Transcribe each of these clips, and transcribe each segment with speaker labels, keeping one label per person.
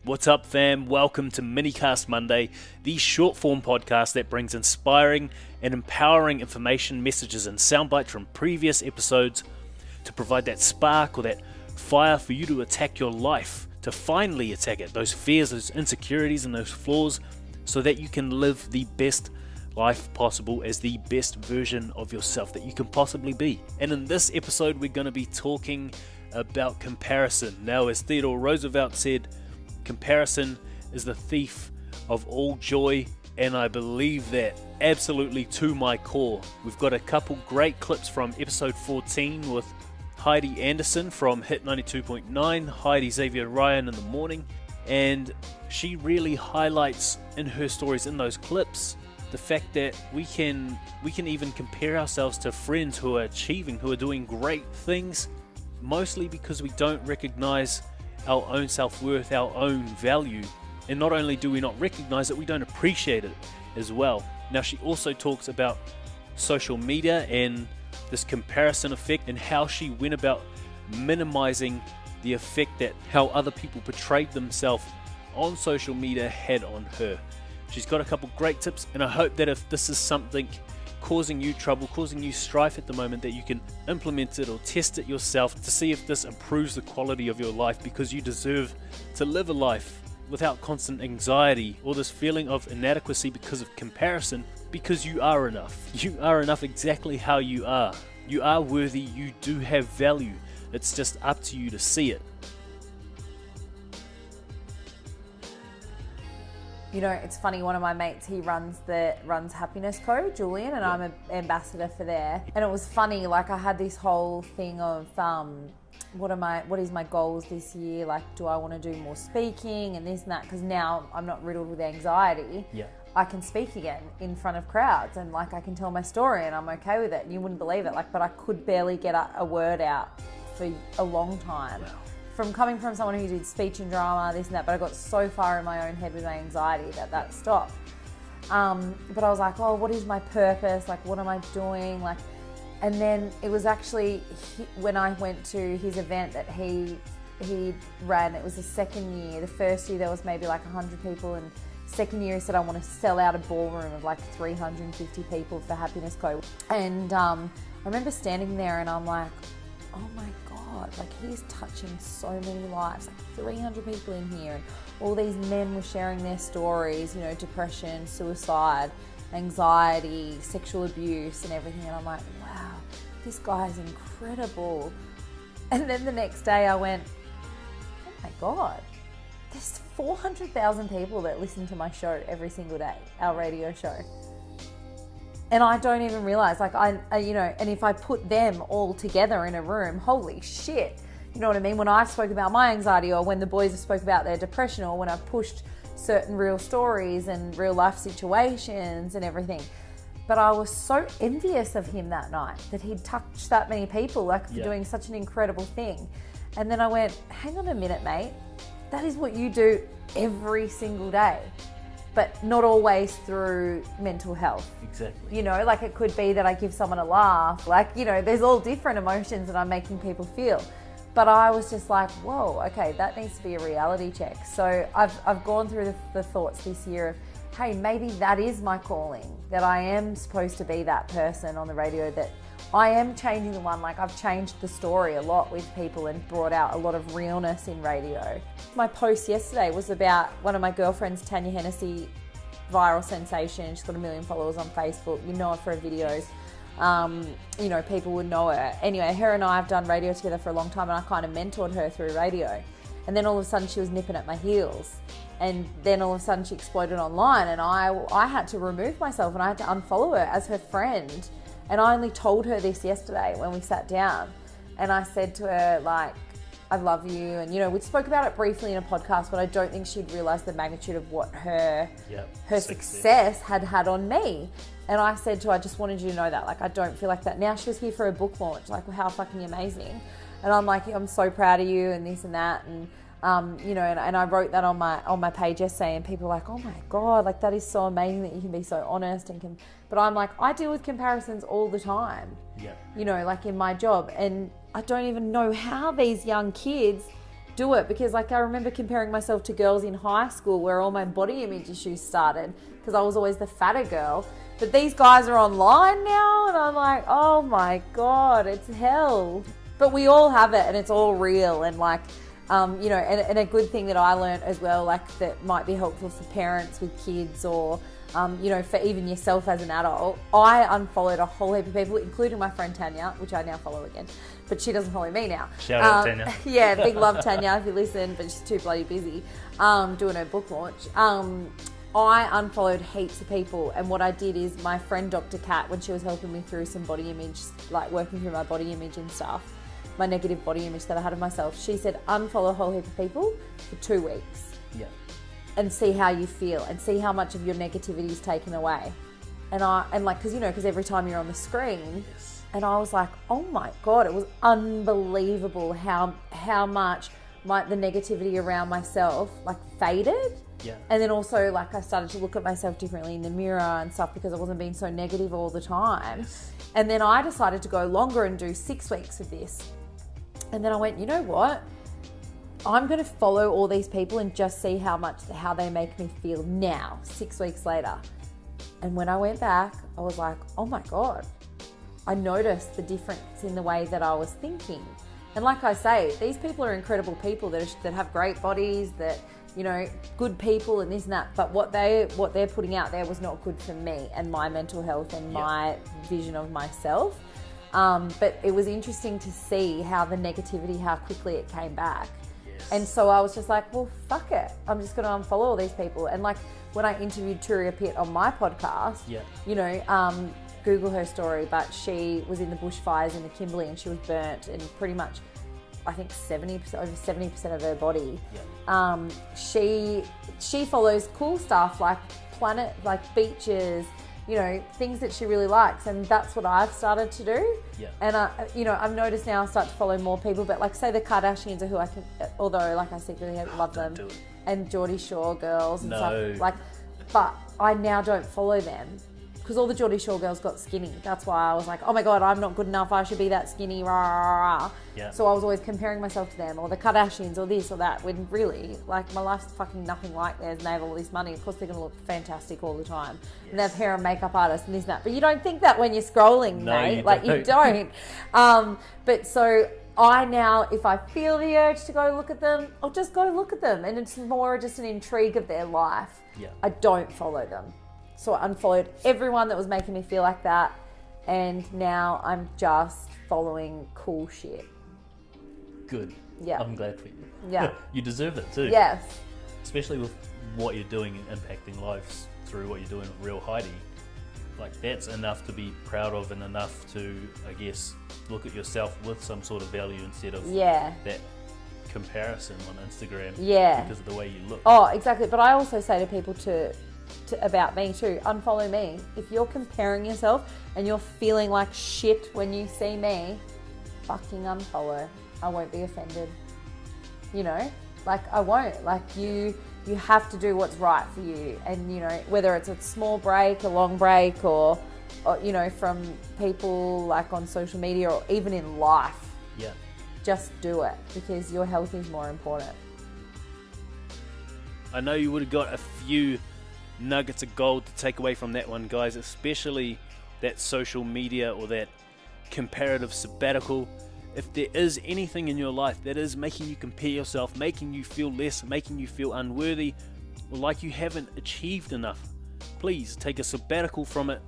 Speaker 1: What's up, fam? Welcome to Minicast Monday, the short form podcast that brings inspiring and empowering information, messages, and sound bites from previous episodes to provide that spark or that fire for you to attack your life, to finally attack it, those fears, those insecurities, and those flaws, so that you can live the best life possible as the best version of yourself that you can possibly be. And in this episode, we're going to be talking about comparison. Now, as Theodore Roosevelt said, comparison is the thief of all joy, and I believe that absolutely to my core. We've got a couple great clips from episode 14 with Heidi Anderson from Hit 92.9, Heidi Xavier Ryan in the morning, and she really highlights in her stories in those clips the fact that we can even compare ourselves to friends who are achieving, who are doing great things, mostly because we don't recognize our own self-worth, our own value. And not only do we not recognize it, we don't appreciate it as well. Now, she also talks about social media and this comparison effect and how she went about minimizing the effect that how other people portrayed themselves on social media had on her. She's got a couple great tips, and I hope that if this is something causing you trouble, causing you strife at the moment, that you can implement it or test it yourself to see if this improves the quality of your life, because you deserve to live a life without constant anxiety or this feeling of inadequacy because of comparison, because you are enough. You are enough exactly how you are. You are worthy, you do have value. It's just up to you to see it.
Speaker 2: You know, it's funny, one of my mates, he runs Happiness Co, Julian, and I'm an ambassador for there. And it was funny, like I had this whole thing of what is my goals this year? Like, do I want to do more speaking and this and that? Because now I'm not riddled with anxiety. Yeah. I can speak again in front of crowds, and like I can tell my story, and I'm okay with it. And you wouldn't believe it, like, but I could barely get a word out for a long time. Wow. From coming from someone who did speech and drama, this and that, but I got so far in my own head with my anxiety that stopped. But I was like, oh, what is my purpose? Like, what am I doing? Like, and then it was actually when I went to his event that he ran. It was the second year. The first year there was maybe like 100 people, and second year he said, I want to sell out a ballroom of like 350 people for Happiness Co. And I remember standing there and I'm like, oh my God, like he's touching so many lives, like 300 people in here, and all these men were sharing their stories, you know, depression, suicide, anxiety, sexual abuse and everything. And I'm like, wow, this guy's incredible. And then the next day I went, oh my God, there's 400,000 people that listen to my show every single day, our radio show. And I don't even realize, like I you know, and if I put them all together in a room, holy shit, you know what I mean? When I've spoke about my anxiety, or when the boys have spoke about their depression, or when I've pushed certain real stories and real life situations and everything. But I was so envious of him that night, that he'd touched that many people, like for doing such an incredible thing. And then I went, hang on a minute, mate, that is what you do every single day. But not always through mental health.
Speaker 1: Exactly.
Speaker 2: You know, like it could be that I give someone a laugh. Like, you know, there's all different emotions that I'm making people feel. But I was just like, whoa, okay, that needs to be a reality check. So I've gone through the thoughts this year of, hey, maybe that is my calling, that I am supposed to be that person on the radio, that I am changing the one. Like I've changed the story a lot with people and brought out a lot of realness in radio. My post yesterday was about one of my girlfriends, Tanya Hennessy, viral sensation. She's got 1 million followers on Facebook. You know her for her videos. You know, people would know her. Anyway, her and I have done radio together for a long time, and I kind of mentored her through radio. And then all of a sudden she was nipping at my heels. And then all of a sudden she exploded online, and I had to remove myself, and I had to unfollow her as her friend. And I only told her this yesterday when we sat down, and I said to her, like, I love you. And, you know, we spoke about it briefly in a podcast, but I don't think she'd realised the magnitude of what her success had on me. And I said to her, I just wanted you to know that, like, I don't feel like that. Now she was here for a book launch, like, how fucking amazing. And I'm like, I'm so proud of you and this and that. And, you know, and I wrote that on my page yesterday, and people are like, oh my God, like that is so amazing that you can be so honest and but I'm like, I deal with comparisons all the time. Yeah. You know, like in my job, and I don't even know how these young kids do it, because like I remember comparing myself to girls in high school where all my body image issues started, because I was always the fatter girl. But these guys are online now, and I'm like, oh my God, it's hell. But we all have it, and it's all real. And like, you know, and a good thing that I learned as well, like that might be helpful for parents with kids, or, you know, for even yourself as an adult. I unfollowed a whole heap of people, including my friend Tanya, which I now follow again, but she doesn't follow me now.
Speaker 1: Shout out Tanya.
Speaker 2: Yeah, big love Tanya if you listen, but she's too bloody busy doing her book launch. I unfollowed heaps of people, and what I did is my friend Dr. Kat, when she was helping me through some body image, like working through my body image and stuff, my negative body image that I had of myself, she said unfollow a whole heap of people for 2 weeks.
Speaker 1: Yeah.
Speaker 2: And see how you feel, and see how much of your negativity is taken away. And like, because you know, because every time you're on the screen,
Speaker 1: Yes.
Speaker 2: and I was like, oh my God, it was unbelievable how much the negativity around myself like faded.
Speaker 1: Yeah.
Speaker 2: And then also like I started to look at myself differently in the mirror and stuff, because I wasn't being so negative all the time.
Speaker 1: Yes.
Speaker 2: And then I decided to go longer and do 6 weeks of this. And then I went, you know what? I'm going to follow all these people and just see how they make me feel now, 6 weeks later. And when I went back, I was like, oh my God, I noticed the difference in the way that I was thinking. And like I say, these people are incredible people that have great bodies, that, you know, good people and this and that. But what they're putting out there was not good for me and my mental health and my vision of myself. But it was interesting to see how the negativity, how quickly it came back.
Speaker 1: Yes.
Speaker 2: And so I was just like, well, fuck it. I'm just going to unfollow all these people. And like when I interviewed Turia Pitt on my podcast, you know, Google her story, but she was in the bushfires in the Kimberley, and she was burnt, and pretty much, I think over 70% of her body. She follows cool stuff like planet, like beaches, you know, things that she really likes, and that's what I've started to do. And you know, I've noticed now I start to follow more people, but like say the Kardashians are who I can, although like I secretly love them, and Geordie Shore girls and stuff, like, but I now don't follow them because all the Geordie Shore girls got skinny. That's why I was like, oh my God, I'm not good enough, I should be that skinny, rah, rah, rah. So I was always comparing myself to them, or the Kardashians, or this or that, when really, like, my life's fucking nothing like theirs, and they have all this money. Of course they're going to look fantastic all the time. And they have hair and makeup artists and this and that. But you don't think that when you're scrolling, mate. You don't. But so I now, if I feel the urge to go look at them, I'll just go look at them. And it's more just an intrigue of their life. I don't follow them. So I unfollowed everyone that was making me feel like that. And now I'm just following cool shit.
Speaker 1: Good.
Speaker 2: Yeah.
Speaker 1: I'm glad for you.
Speaker 2: Yeah.
Speaker 1: You deserve it too.
Speaker 2: Yes.
Speaker 1: Especially with what you're doing and impacting lives through what you're doing with Real Heidi. Like, that's enough to be proud of, and enough to, I guess, look at yourself with some sort of value instead of that comparison on Instagram because of the way you look.
Speaker 2: Oh, exactly. But I also say to people about me too, unfollow me. If you're comparing yourself and you're feeling like shit when you see me, fucking unfollow. I won't be offended. You know, like I won't. Like you have to do what's right for you. And you know, whether it's a small break, a long break, or you know, from people like on social media or even in life. Just do it, because your health is more important.
Speaker 1: I know you would have got a few nuggets of gold to take away from that one, guys, especially that social media or that comparative sabbatical. If there is anything in your life that is making you compare yourself, making you feel less, making you feel unworthy, or like you haven't achieved enough, please take a sabbatical from it.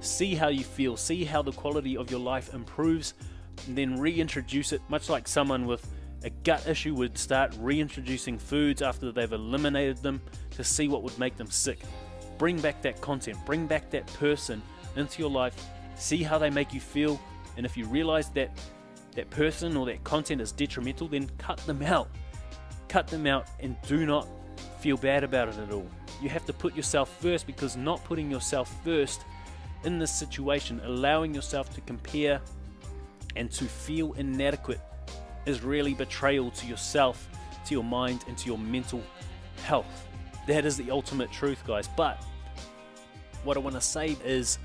Speaker 1: See how you feel, see how the quality of your life improves, and then reintroduce it, much like someone with a gut issue would start reintroducing foods after they've eliminated them to see what would make them sick. Bring back that content, bring back that person into your life, see how they make you feel, and if you realize that that person or that content is detrimental, then cut them out. Cut them out, and do not feel bad about it at all. You have to put yourself first, because not putting yourself first in this situation, allowing yourself to compare and to feel inadequate, is really betrayal to yourself, to your mind, and to your mental health. That is the ultimate truth, guys. But what I want to say is,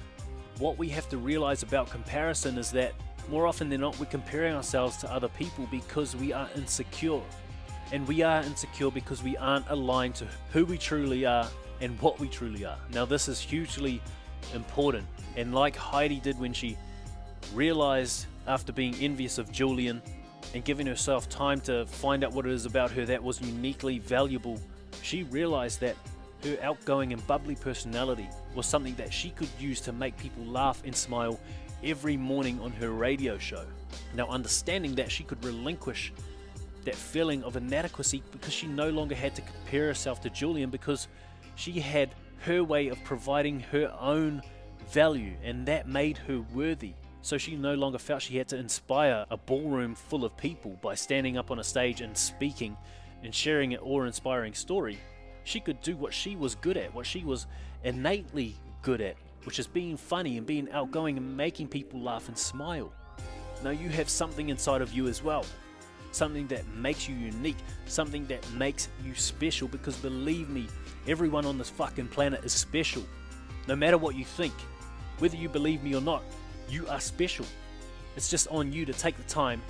Speaker 1: what we have to realize about comparison is that more often than not, we're comparing ourselves to other people because we are insecure. And we are insecure because we aren't aligned to who we truly are and what we truly are. Now, this is hugely important. And like Heidi did when she realized after being envious of Julian and giving herself time to find out what it is about her that was uniquely valuable, she realized that her outgoing and bubbly personality was something that she could use to make people laugh and smile every morning on her radio show. Now, understanding that, she could relinquish that feeling of inadequacy because she no longer had to compare herself to Julian, because she had her way of providing her own value, and that made her worthy. So she no longer felt she had to inspire a ballroom full of people by standing up on a stage and speaking and sharing an awe-inspiring story. She could do what she was good at, what she was innately good at, which is being funny and being outgoing and making people laugh and smile. Now, you have something inside of you as well, something that makes you unique, something that makes you special, because believe me, everyone on this fucking planet is special. No matter what you think, whether you believe me or not, you are special. It's just on you to take the time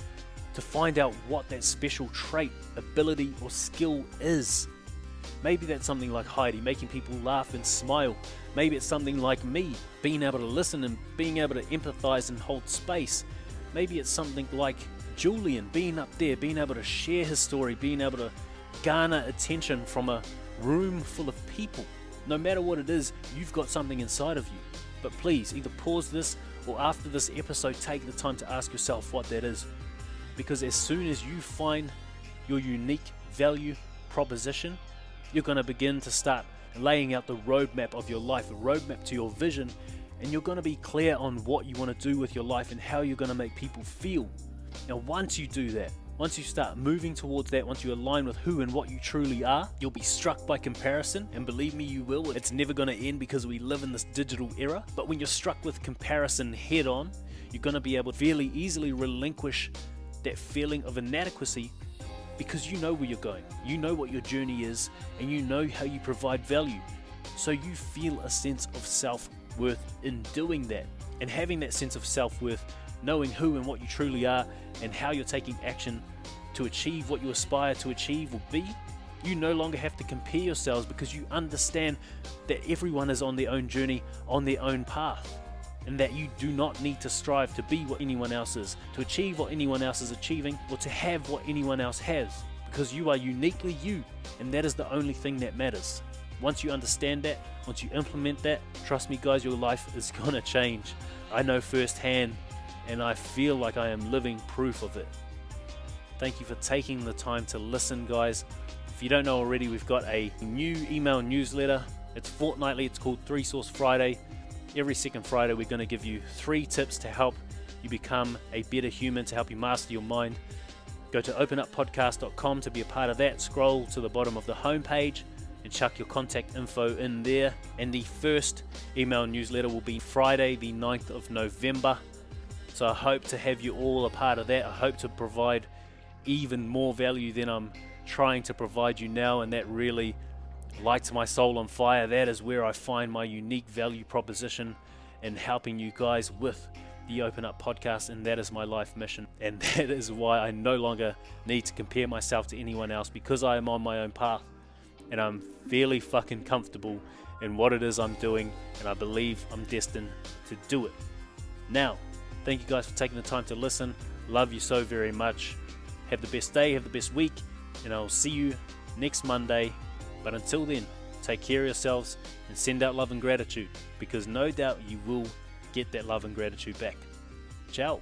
Speaker 1: to find out what that special trait, ability, or skill is. Maybe that's something like Heidi, making people laugh and smile. Maybe it's something like me, being able to listen and being able to empathize and hold space. Maybe it's something like Julian, being up there, being able to share his story, being able to garner attention from a room full of people. No matter what it is, you've got something inside of you. But please, either pause this or after this episode, take the time to ask yourself what that is. Because as soon as you find your unique value proposition, you're going to begin to start laying out the roadmap of your life, a roadmap to your vision, and you're going to be clear on what you want to do with your life and how you're going to make people feel. Now, once you do that, once you start moving towards that, once you align with who and what you truly are, you'll be struck by comparison, and believe me, you will. It's never going to end because we live in this digital era. But when you're struck with comparison head on, you're going to be able to fairly easily relinquish that feeling of inadequacy, because you know where you're going, you know what your journey is, and you know how you provide value. So you feel a sense of self-worth in doing that. And having that sense of self-worth, knowing who and what you truly are and how you're taking action to achieve what you aspire to achieve or be, you no longer have to compare yourselves, because you understand that everyone is on their own journey, on their own path, and that you do not need to strive to be what anyone else is, to achieve what anyone else is achieving, or to have what anyone else has, because you are uniquely you, and that is the only thing that matters. Once you understand that, once you implement that, trust me guys, your life is gonna change. I know firsthand, and I feel like I am living proof of it. Thank you for taking the time to listen, guys. If you don't know already, we've got a new email newsletter. It's fortnightly. It's called 3 Source Friday. Every second Friday, we're going to give you 3 tips to help you become a better human, to help you master your mind. Go to openuppodcast.com to be a part of that. Scroll to the bottom of the homepage and chuck your contact info in there. And the first email newsletter will be Friday, the 9th of November. So I hope to have you all a part of that. I hope to provide even more value than I'm trying to provide you now, and that really lights my soul on fire. That is where I find my unique value proposition in helping you guys with the Open Up podcast, and that is my life mission. And that is why I no longer need to compare myself to anyone else, because I am on my own path and I'm fairly fucking comfortable in what it is I'm doing, and I believe I'm destined to do it. Now, thank you guys for taking the time to listen. Love you so very much. Have the best day, have the best week, and I'll see you next Monday. But until then, take care of yourselves and send out love and gratitude, because no doubt you will get that love and gratitude back. Ciao.